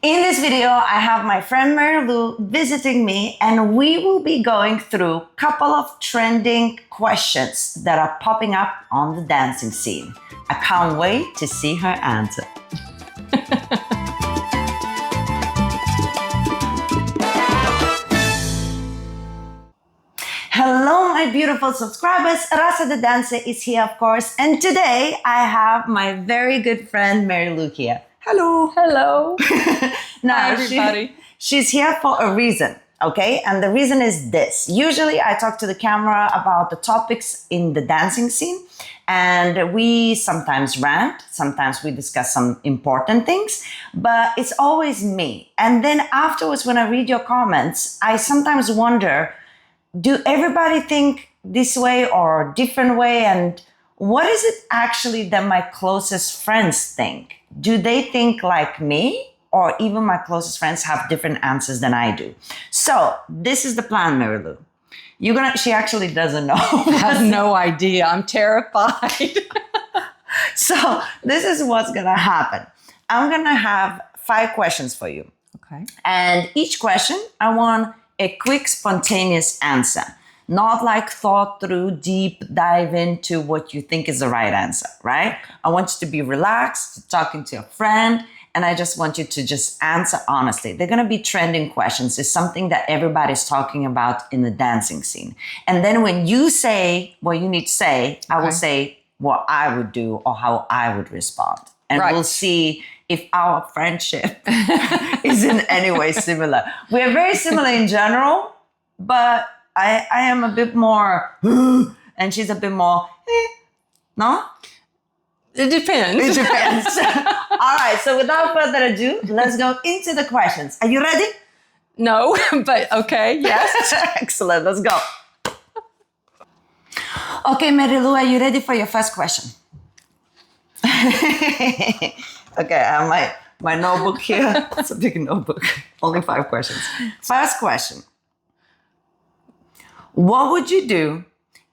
In this video, I have my friend Mary Lou visiting me, and we will be going through a couple of trending questions that are popping up on the dancing scene. I can't wait to see her answer. Hello, my beautiful subscribers. Rasa the dancer is here, of course, and today I have my very good friend Mary Lou here. Hello. Hello. Now, Hi, everybody. She's here for a reason, okay? And the reason is this. Usually I talk to the camera about the topics in the dancing scene, and we sometimes rant, sometimes we discuss some important things, but it's always me. And then afterwards, when I read your comments, I sometimes wonder, do everybody think this way or different way? And what is it actually that my closest friends think? Do they think like me? Or even my closest friends have different answers than I do. So this is the plan, Mary Lou. She actually doesn't know. I have no idea. I'm terrified. So this is what's gonna happen. I'm gonna have 5 questions for you. Okay. And each question, I want a quick, spontaneous answer. Not like thought through, deep dive into what you think is the right answer, right? I want you to be relaxed, talking to a friend, and I just want you to just answer honestly. They're gonna be trending questions. It's something that everybody's talking about in the dancing scene. And then when you say what you need to say, I will say what I would do or how I would respond. And we'll see if our friendship is in any way similar. We are very similar in general, but I am a bit more, and she's a bit more, no? It depends. It depends. All right, so without further ado, let's go into the questions. Are you ready? No, but okay, yes. Excellent, let's go. Okay, Mary Lou, are you ready for your first question? Okay, I have my notebook here. It's a big notebook. Only 5 questions. First question. What would you do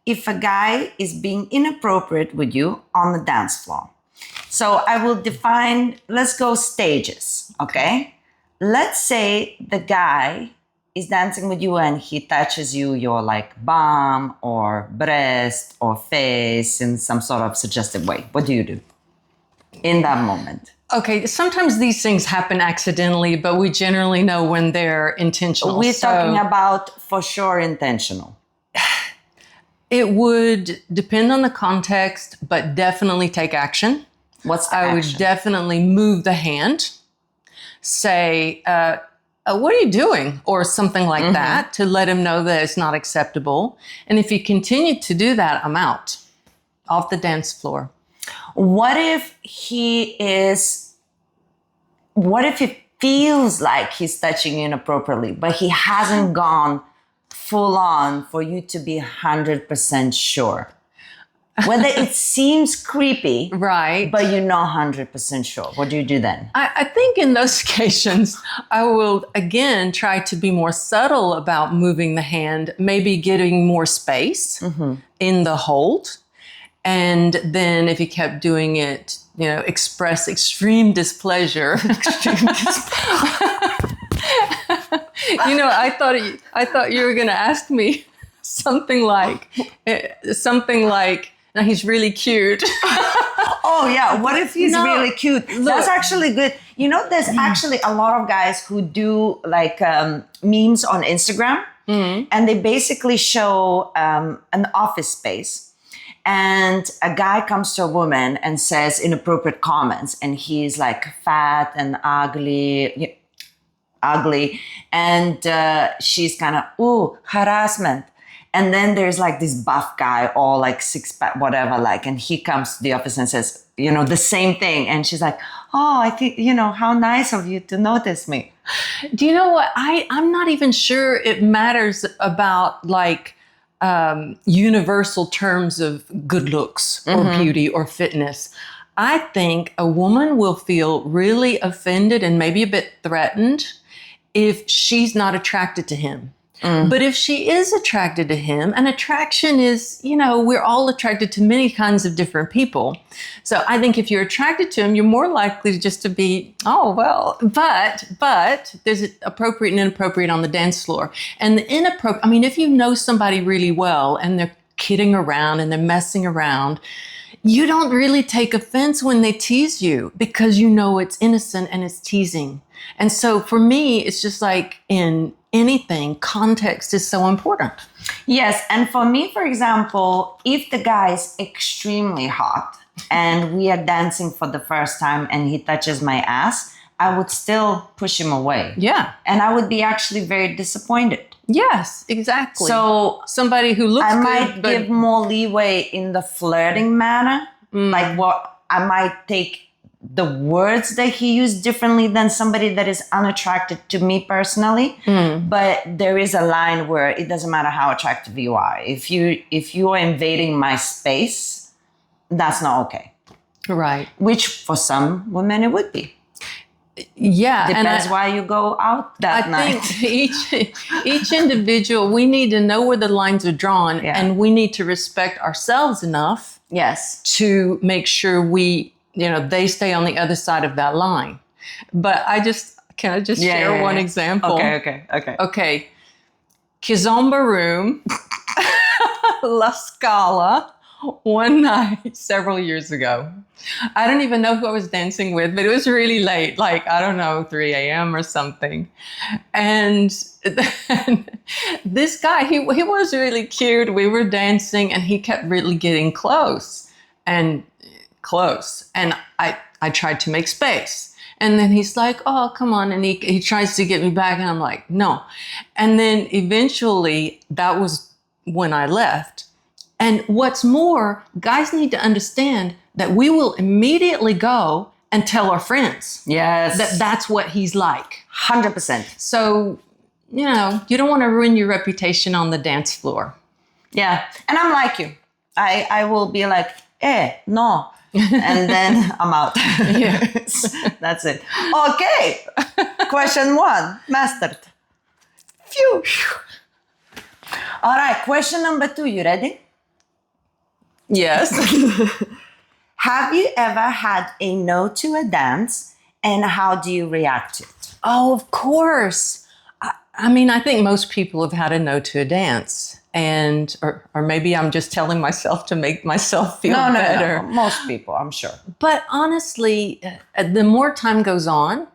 if a guy is being inappropriate with you on the dance floor? So I will define, let's go stages, okay? Let's say the guy is dancing with you and he touches you, your like bum or breast or face in some sort of suggestive way. What do you do in that moment? Okay, sometimes these things happen accidentally, but we generally know when they're intentional. We're talking about for sure intentional. It would depend on the context, but definitely take action. What's the I action? would definitely move the hand, say, what are you doing? Or something like that to let him know that it's not acceptable. And if he continued to do that, I'm out off the dance floor. What if he feels like he's touching you inappropriately, but he hasn't gone full on for you to be 100% sure? Whether it seems creepy, right, but you're not 100% sure. What do you do then? I think in those occasions, I will, again, try to be more subtle about moving the hand, maybe getting more space in the hold. And then if he kept doing it, express extreme displeasure. I thought you were going to ask me something like, now he's really cute. Oh yeah, what if he's really cute? That's actually good. There's actually a lot of guys who do like memes on Instagram, and they basically show an office space. And a guy comes to a woman and says inappropriate comments, and he's like fat and ugly, and she's kind of, ooh, harassment. And then there's like this buff guy, all like 6-pack, whatever, like, and he comes to the office and says, the same thing. And she's like, oh, I think, how nice of you to notice me. Do you know what? I'm not even sure it matters about like, universal terms of good looks or beauty or fitness. I think a woman will feel really offended and maybe a bit threatened if she's not attracted to him. But if she is attracted to him, and attraction is, we're all attracted to many kinds of different people. So I think if you're attracted to him, you're more likely just to be, oh, well, but there's appropriate and inappropriate on the dance floor. And the inappropriate, if you know somebody really well and they're kidding around and they're messing around, you don't really take offense when they tease you because you know it's innocent and it's teasing. And so for me, it's just like in anything, context is so important. Yes. And for me, for example, if the guy is extremely hot and we are dancing for the first time and he touches my ass, I would still push him away. Yeah. And I would be actually very disappointed. Yes, exactly. So somebody who looks I good, might give more leeway in the flirting manner. Like what I might take the words that he used differently than somebody that is unattracted to me personally. But there is a line where it doesn't matter how attractive you are. If you are invading my space, that's not okay. Right. Which for some women it would be. Yeah. Depends why you go out that night. I think each individual, we need to know where the lines are drawn, and we need to respect ourselves enough. Yes. To make sure they stay on the other side of that line. But can I just share one example? Okay. Kizomba room, La Scala, one night several years ago. I don't even know who I was dancing with, but it was really late, like, 3 a.m. or something. And this guy, he was really cute. We were dancing and he kept really getting close. And I tried to make space. And then he's like, oh, come on. And he tries to get me back. And I'm like, no. And then eventually that was when I left. And what's more, guys need to understand that we will immediately go and tell our friends. Yes. That's what he's like. 100%. So, you don't want to ruin your reputation on the dance floor. Yeah. And I'm like you. I will be like, no. And then I'm out. Yes. That's it. Okay. Question 1, mastered. Phew. All right. Question number 2. You ready? Yes. Have you ever had a no to a dance, and how do you react to it? Oh, of course. I think most people have had a no to a dance. Or maybe I'm just telling myself to make myself feel better. No. Most people, I'm sure. But honestly, the more time goes on,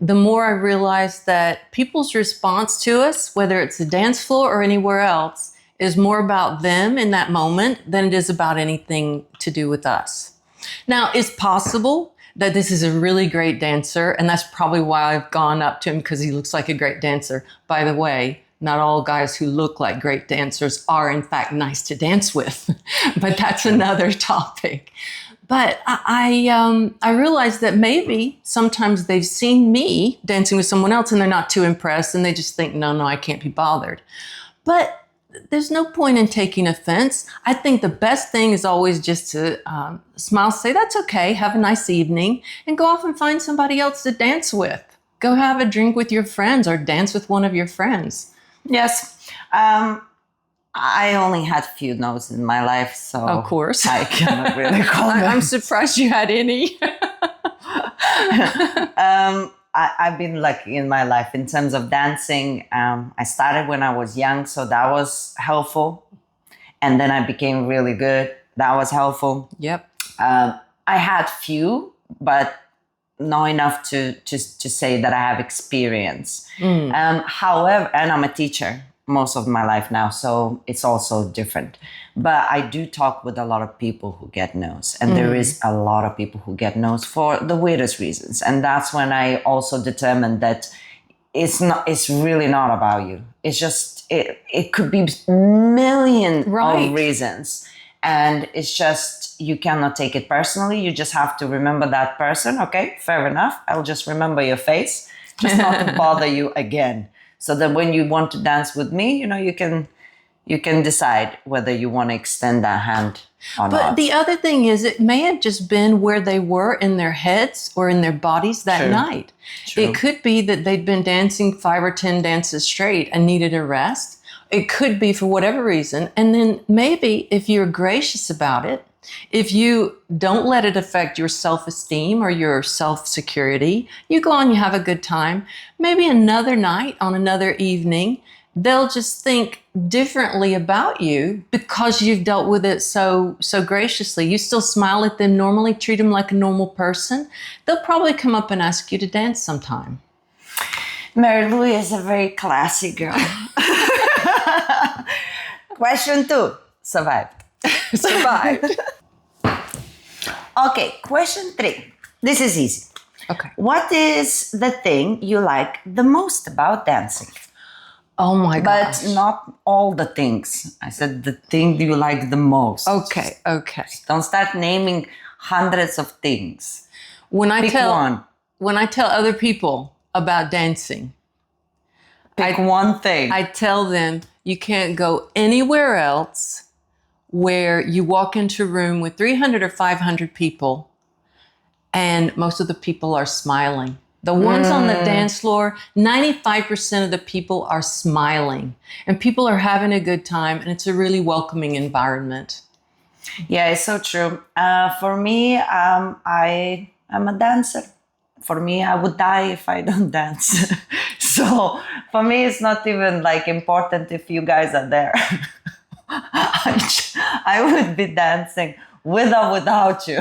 the more I realize that people's response to us, whether it's the dance floor or anywhere else, is more about them in that moment than it is about anything to do with us. Now, it's possible that this is a really great dancer, and that's probably why I've gone up to him, because he looks like a great dancer. By the way, not all guys who look like great dancers are, in fact, nice to dance with, but that's another topic. But I realized that maybe sometimes they've seen me dancing with someone else and they're not too impressed, and they just think, no, I can't be bothered. But there's no point in taking offense. I think the best thing is always just to smile, say, that's okay, have a nice evening, and go off and find somebody else to dance with. Go have a drink with your friends or dance with one of your friends. Yes. I only had a few no's in my life, so of course I cannot really comment. I'm surprised you had any. I've been lucky in my life in terms of dancing. I started when I was young, so that was helpful. And then I became really good. That was helpful. Yep. I had few, but not enough to say that I have experience. However, and I'm a teacher most of my life now, so it's also different. But I do talk with a lot of people who get no's, and there is a lot of people who get no's for the weirdest reasons. And that's when I also determined that it's really not about you. It's just, it could be million of reasons. And it's just, you cannot take it personally. You just have to remember that person. Okay, fair enough. I'll just remember your face, just not to bother you again. So that when you want to dance with me, you can you can decide whether you want to extend that hand or But not. the other thing is, it may have just been where they were in their heads or in their bodies that True. night. True. It could be that they'd been dancing 5 or 10 dances straight and needed a rest. It could be for whatever reason. And then maybe if you're gracious about it, if you don't let it affect your self-esteem or your self-security, you go on, you have a good time. Maybe another night on another evening, they'll just think differently about you because you've dealt with it so graciously. You still smile at them normally, treat them like a normal person. They'll probably come up and ask you to dance sometime. Mary Lou is a very classy girl. Question 2. Survived. Survived. Okay, question 3. This is easy. Okay. What is the thing you like the most about dancing? Oh my gosh. But not all the things. I said the thing you like the most. Okay. Don't start naming hundreds of things. When I Pick tell one. when I tell other people about dancing, Pick one thing. I tell them you can't go anywhere else where you walk into a room with 300 or 500 people and most of the people are smiling. The ones on the dance floor, 95% of the people are smiling and people are having a good time, and it's a really welcoming environment. Yeah, it's so true. For me, I am a dancer. For me, I would die if I don't dance. So for me, it's not even like important if you guys are there. I would be dancing with or without you.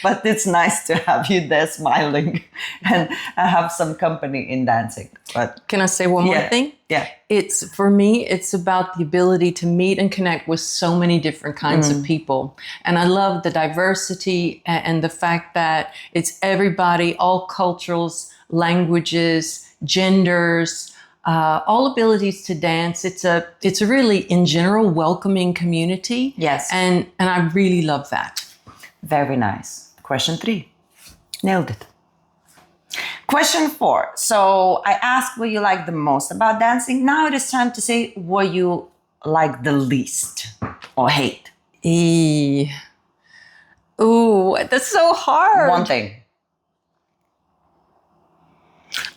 But it's nice to have you there smiling and have some company in dancing. But Can I say one more thing? Yeah. For me, it's about the ability to meet and connect with so many different kinds of people. And I love the diversity and the fact that it's everybody, all cultures, languages, genders, all abilities to dance. It's a really, in general, welcoming community. Yes. And I really love that. Very nice. Question 3. Nailed it. Question 4. So I asked what you like the most about dancing. Now it is time to say what you like the least or hate. Ooh, that's so hard. One thing.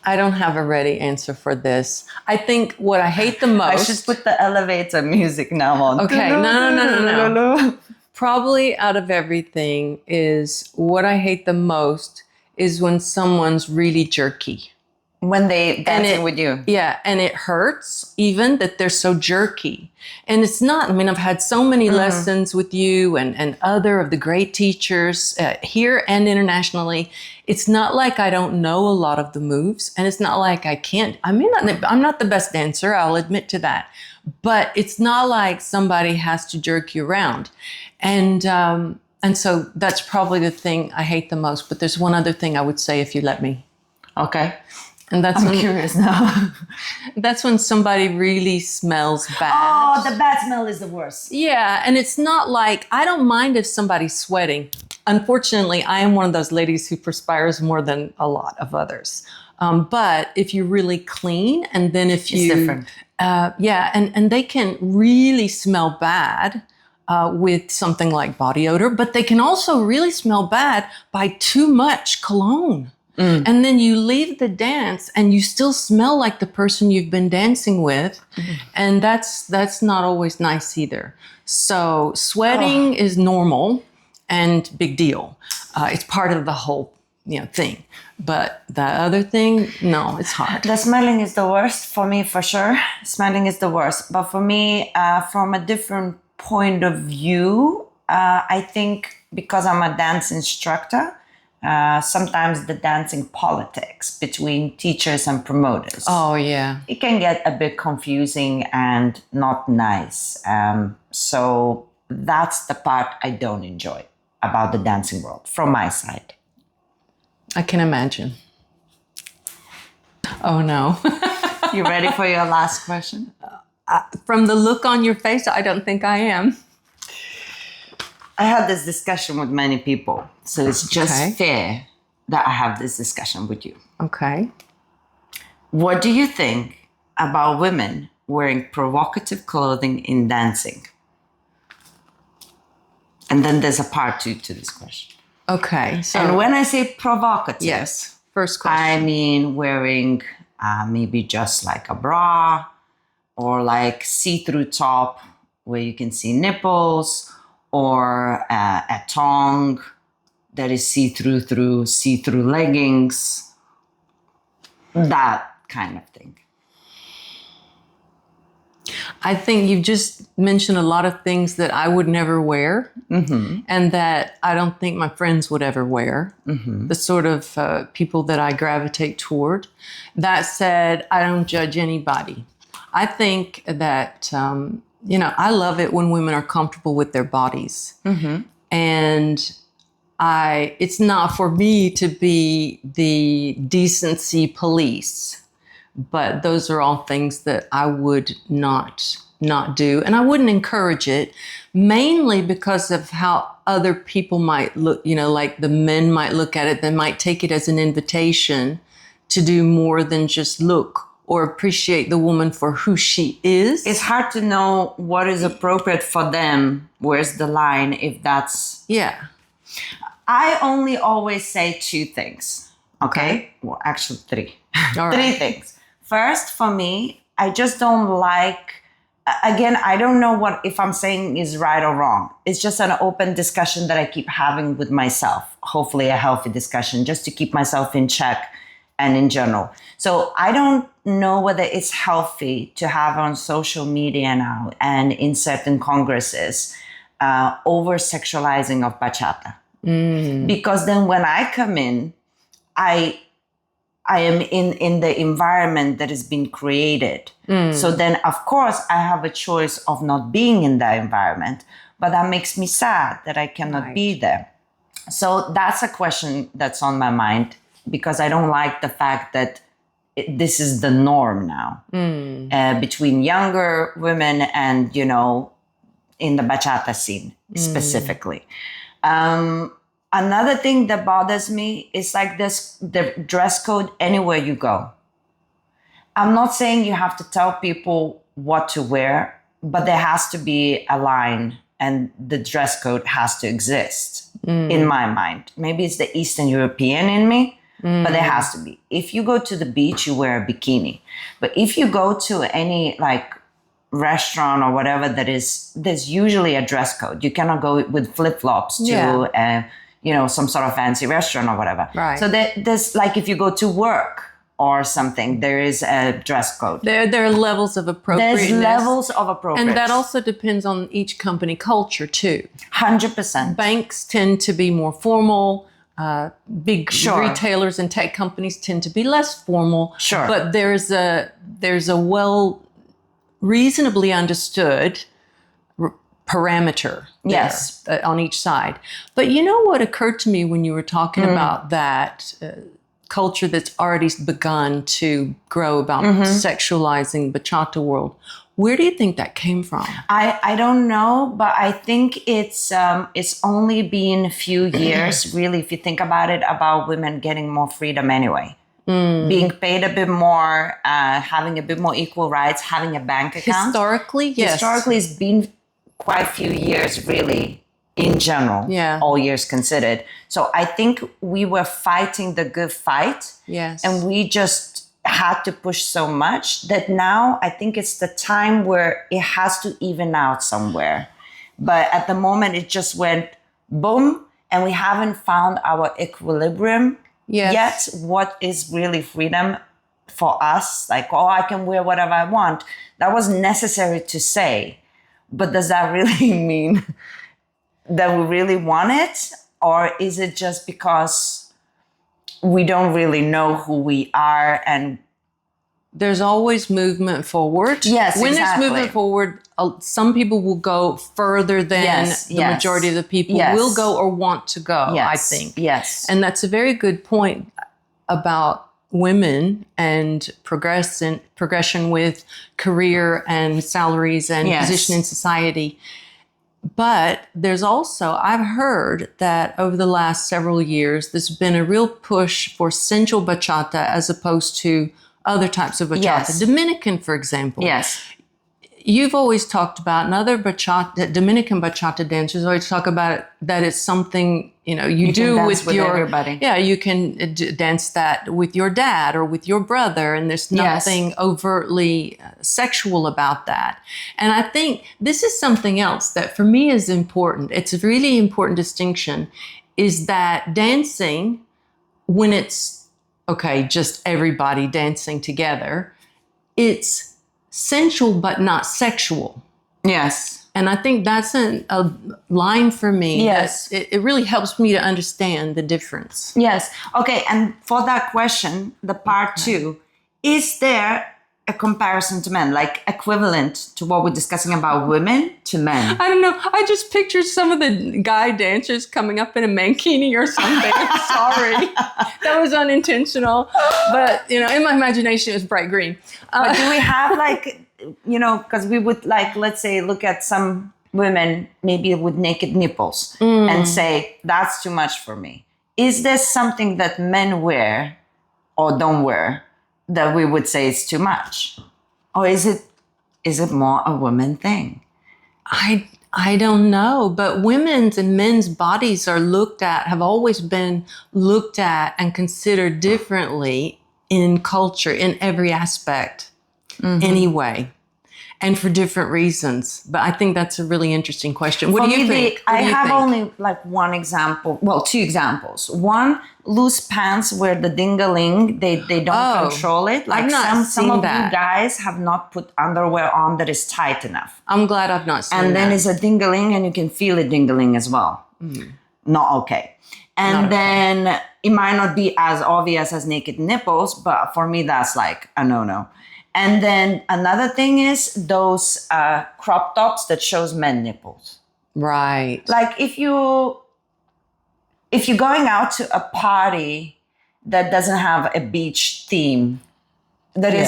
I don't have a ready answer for this. I think what I hate the most. I should put the elevator music now on. Okay, no. Probably out of everything is what I hate the most is when someone's really jerky. When they dancing with you. Yeah, and it hurts even that they're so jerky. And it's not, I mean, I've had so many lessons with you and other of the great teachers here and internationally. It's not like I don't know a lot of the moves, and it's not like I can't. I'm not the best dancer, I'll admit to that. But it's not like somebody has to jerk you around. And so that's probably the thing I hate the most. But there's one other thing I would say if you let me. Okay. And that's I'm curious now. That's when somebody really smells bad. Oh, the bad smell is the worst. Yeah, and it's not like, I don't mind if somebody's sweating. Unfortunately, I am one of those ladies who perspires more than a lot of others. But if you're really clean, and then if you... It's different. And they can really smell bad with something like body odor, but they can also really smell bad by too much cologne. And then you leave the dance and you still smell like the person you've been dancing with. And that's not always nice either. So sweating is normal and big deal. It's part of the whole thing. But the other thing, no, it's hard. The smelling is the worst for me, for sure. Smelling is the worst. But for me, from a different point of view, I think because I'm a dance instructor, sometimes the dancing politics between teachers and promoters. Oh, yeah. It can get a bit confusing and not nice. So that's the part I don't enjoy about the dancing world from my side. I can imagine. Oh, no. You ready for your last question? From the look on your face, I don't think I am. I had this discussion with many people, so it's just fair that I have this discussion with you. Okay. What do you think about women wearing provocative clothing in dancing? And then there's a part 2 to this question. Okay. So, and when I say provocative, yes, first question. I mean wearing maybe just like a bra or like see-through top where you can see nipples, or a tongue that is see-through through see-through leggings, that kind of thing. I think you've just mentioned a lot of things that I would never wear, and that I don't think my friends would ever wear, the sort of people that I gravitate toward. That said, I don't judge anybody. I think that, I love it when women are comfortable with their bodies. And it's not for me to be the decency police. But those are all things that I would not do. And I wouldn't encourage it, mainly because of how other people might look, like the men might look at it. They might take it as an invitation to do more than just look or appreciate the woman for who she is. It's hard to know what is appropriate for them. Where's the line if that's... Yeah. I only always say 2 things. Okay? Well, actually 3. All 3 right. things. First, for me, I just don't like, again, I don't know what if I'm saying is right or wrong. It's just an open discussion that I keep having with myself. Hopefully a healthy discussion, just to keep myself in check and in general. So I don't know whether it's healthy to have on social media now and in certain congresses over-sexualizing of bachata. Because then when I come in, I am in the environment that has been created. So then, of course, I have a choice of not being in that environment, but that makes me sad that I cannot be there. So that's a question that's on my mind, because I don't like the fact that this is the norm now between younger women and, in the bachata scene specifically. Another thing that bothers me is like the dress code anywhere you go. I'm not saying you have to tell people what to wear, but there has to be a line and the dress code has to exist in my mind. Maybe it's the Eastern European in me, but there has to be. If you go to the beach, you wear a bikini. But if you go to any restaurant or whatever there's usually a dress code. You cannot go with flip-flops to some sort of fancy restaurant or whatever. Right. So there's if you go to work or something, there is a dress code. There are levels of appropriateness. There's levels of appropriateness. And that also depends on each company culture too. 100%. Banks tend to be more formal. Big retailers and tech companies tend to be less formal. Sure. But there's a reasonably understood parameter on each side. But you know what occurred to me when you were talking about that culture that's already begun to grow about sexualizing bachata world? Where do you think that came from? I don't know, but I think it's only been a few years, really, if you think about it, about women getting more freedom anyway. Being paid a bit more, having a bit more equal rights, having a bank account. Historically, yes. Historically, it's been quite a few years, really, in general, all years considered. So I think we were fighting the good fight. Yes. And we just had to push so much that now I think it's the time where it has to even out somewhere. But at the moment, it just went boom, and we haven't found our equilibrium yet. What is really freedom for us? I can wear whatever I want. That was necessary to say. But does that really mean that we really want it? Or is it just because we don't really know who we are? And there's always movement forward. Yes, when exactly. there's movement forward, some people will go further than the majority of the people will go or want to go, I think. Yes. And that's a very good point about women and progression with career and salaries and position in society. But there's also, I've heard that over the last several years, there's been a real push for sensual bachata as opposed to other types of bachata. Dominican, for example. Yes. you've always talked about, and other bachata, Dominican bachata dancers always talk about it, that it's something, you do can dance with your, everybody. yeah, you can dance that with your dad or with your brother, and there's nothing overtly sexual about that. And I think this is something else that for me is important. It's a really important distinction, is that dancing, when it's, just everybody dancing together, it's sensual but not sexual. Yes. And I think that's a line for me. Yes. It really helps me to understand the difference. Yes. Okay. And for that question, the part 2, is there a comparison to men, like equivalent to what we're discussing about women to men? I don't know. I just pictured some of the guy dancers coming up in a mankini or something. I'm sorry. That was unintentional. But, in my imagination, it was bright green. But do we have because we would let's say, look at some women maybe with naked nipples and say, that's too much for me. Is there something that men wear or don't wear that we would say is too much? Or is it more a woman thing? I don't know, but women's and men's bodies have always been looked at and considered differently in culture, in every aspect, anyway, and for different reasons. But I think that's a really interesting question. What do you think? I have only one example, well, 2 examples. One, loose pants where the ding-a-ling, they don't control it. Like I've not some of that. you guys have not put underwear on that is tight enough. I'm glad I've not seen that. And then it's a ding-a-ling and you can feel it ding-a-ling as well. Not okay. And then it might not be as obvious as naked nipples, but for me, that's like a no-no. And then another thing is those crop tops that shows men nipples. Right. Like if you're going out to a party that doesn't have a beach theme, that is,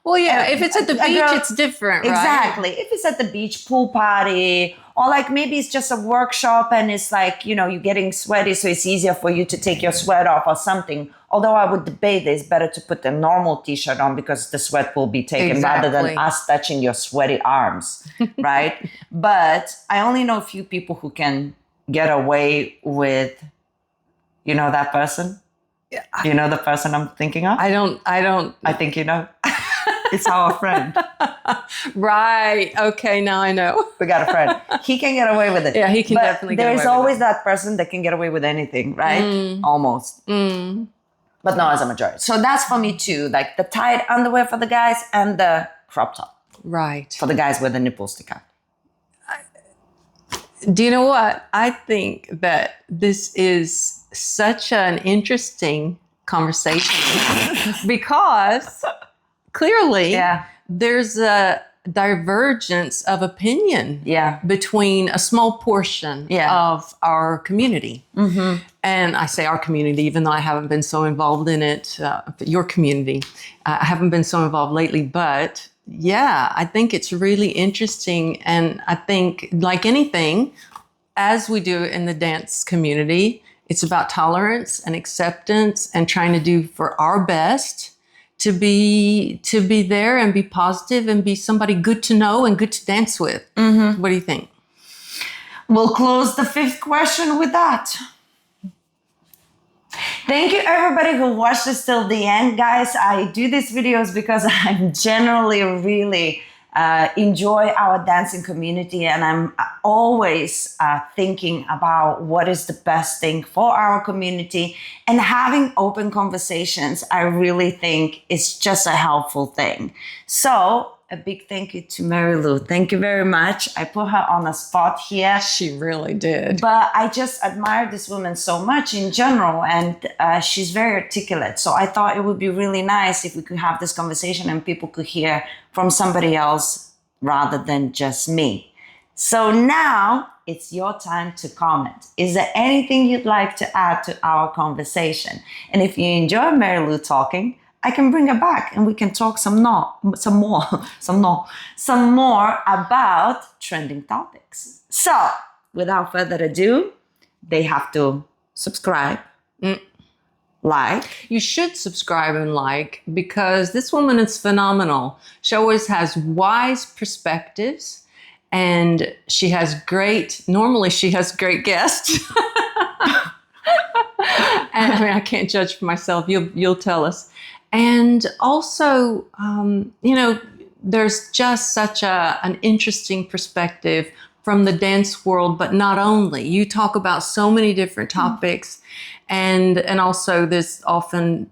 Well, yeah, if it's at the beach, girl, it's different, right? Exactly. If it's at the beach pool party, or maybe it's just a workshop and it's you're getting sweaty, so it's easier for you to take your sweat off or something. Although I would debate that it's better to put a normal t-shirt on because the sweat will be taken rather than us touching your sweaty arms, right? But I only know a few people who can get away with, that person? You know the person I'm thinking of? I don't. I think you know. It's our friend. Right. Okay, now I know. We got a friend. He can get away with it. Yeah, he can definitely get away with it. There's always that person that can get away with anything, right? Almost. But not as a majority. So that's for me too. Like the tight underwear for the guys and the crop top. Right. For the guys where the nipples stick out. Do you know what? I think that this is such an interesting conversation because clearly there's a divergence of opinion between a small portion of our community. And I say our community, even though I haven't been so involved in it, your community. I haven't been so involved lately, but yeah, I think it's really interesting. And I think like anything, as we do in the dance community, it's about tolerance and acceptance and trying to do for our best to be there and be positive and be somebody good to know and good to dance with. What do you think? We'll close the 5th question with that. Thank you everybody who watched this till the end. Guys, I do these videos because I generally really enjoy our dancing community, and I'm always thinking about what is the best thing for our community, and having open conversations I really think is just a helpful thing. So a big thank you to Mary Lou. Thank you very much. I put her on the spot here. She really did. But I just admire this woman so much in general, and she's very articulate. So I thought it would be really nice if we could have this conversation and people could hear from somebody else rather than just me. So now it's your time to comment. Is there anything you'd like to add to our conversation? And if you enjoy Mary Lou talking, I can bring her back and we can talk some more about trending topics. So without further ado, they have to subscribe, Like? You should subscribe and like, because this woman is phenomenal. She always has wise perspectives, and normally she has great guests. And I mean, I can't judge for myself. You'll tell us. And also, there's just such an interesting perspective from the dance world, but not only. You talk about so many different topics, and also there's often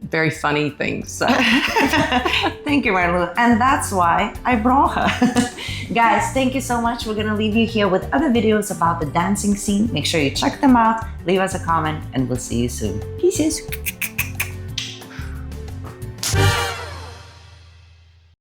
very funny things. So. Thank you, Marilu. And that's why I brought her. Guys, thank you so much. We're going to leave you here with other videos about the dancing scene. Make sure you check them out, leave us a comment, and we'll see you soon. Peace.